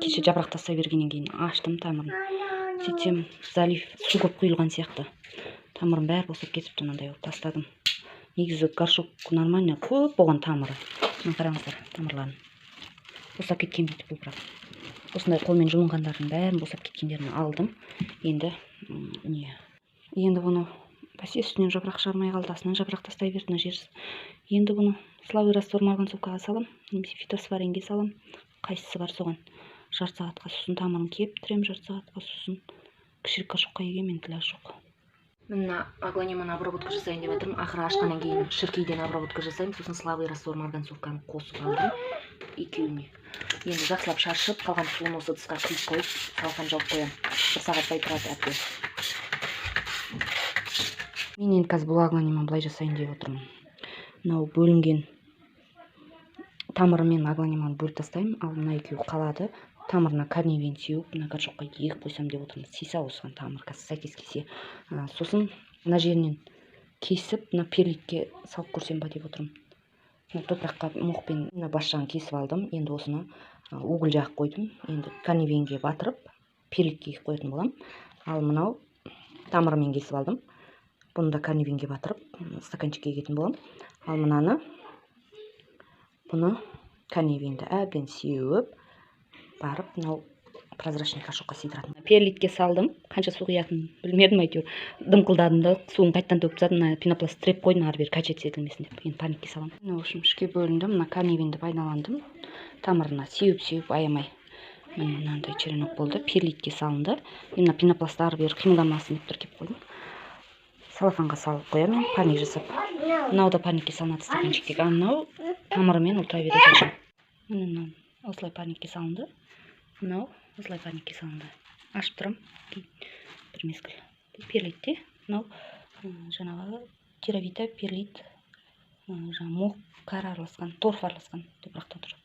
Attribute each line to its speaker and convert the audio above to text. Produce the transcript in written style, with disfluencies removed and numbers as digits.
Speaker 1: кеше жапырақ тастай бергеннен кейін аштым тамырын. Сөйтсем залив су көп құйылған сияқты. Тамырым бәрі босап кетіпті, мынандай болып тастадым. Негізі горшок нормально көп болған тамыры. Мына қараңыздар, тамырларын босап кеткен дейді бұл бірақ. Осындай қолмен жұлынғандардың бәрін босап кеткендерін алдым. Енді бұны бәсе үстінен жапырақ шығармай қалды, астынан жапырақ тастай берді мына жер. Енді бұны слабый раствор марганцовкаға салам, немесе фитосваренге салам. Қайсысы бар соған. Жарты сағатқа сосын тамырын кептірем, жарты сағатқа сосын кішірек горшокқа егемін, тілаж жоқ. Мына аглониманы обработка жасайын деп жатырмын. Ақыры ашқаннан кейін шіркейден обработка жасаймын, сосын слабый раствор марганцовканы қосып алдым екеуіне. Енді жақсылап шаршып, қалған суын осы ыдысқа құйып қойып, салқын жауып қоямын. 1 сағаттай тұрады әбден. Мен енді қазір бұл аглониманы былай жасайын деп отырмын. Мынау бөлінген тамыры мен аглониманы бөліп тастаймын, ал мына екеуі қалады. Тамырына карнивин сеуіп, мына горшокқа егіп қойсам деп отырмын. Сиса осыған тамыр сәйкес келсе. Сосын мына жерінен кесіп, мына перлитке салып көрсем ба деп отырмын. Топыраққа мұқпен бас жағын кесіп алдым. Енді осыны угіл жағып қойдым. Енді карнивинге батырып, перлитке егіп қоятын болам. Ал мынау тамырымен кесіп алдым. Бұны да карнивинге батырып, стаканчикке егетін болам. Ал бұны карнивинді әбден сеуіп, барып, мынау прозрачный горшокқа сыйдыратын. Перлитке салдым. Қанша су құятынын білмедім, әйтеуір дымқылдадым да, суын қайттан төгіп тастадым. Мына пенопласт тіреп қойдым, ары бері качать етілмесін деп. Енді паникке салам. В общем, ішке бөліндім. Мына карнивинді пайдаландым. Тамырына сеуіп аямай. Мынандай черенок болды. Перлитке салынды. Мына пенопласт ары бері қимылданмасын деп түркеп қойдым. Салафанға салып қоямын, паник жасап. Мынау да паникке салынады стаканчиктегі. Мынау тамырымен ультравиолет. Мына осылай паникке салынды. Мынау осылай паникке салынды. Ашып тұрам. Бір мезгіл. Перлитте. Мынау жаңағы тиравита, перлит, мох, кәрі араласқан, торф араласқан топырақта тұр.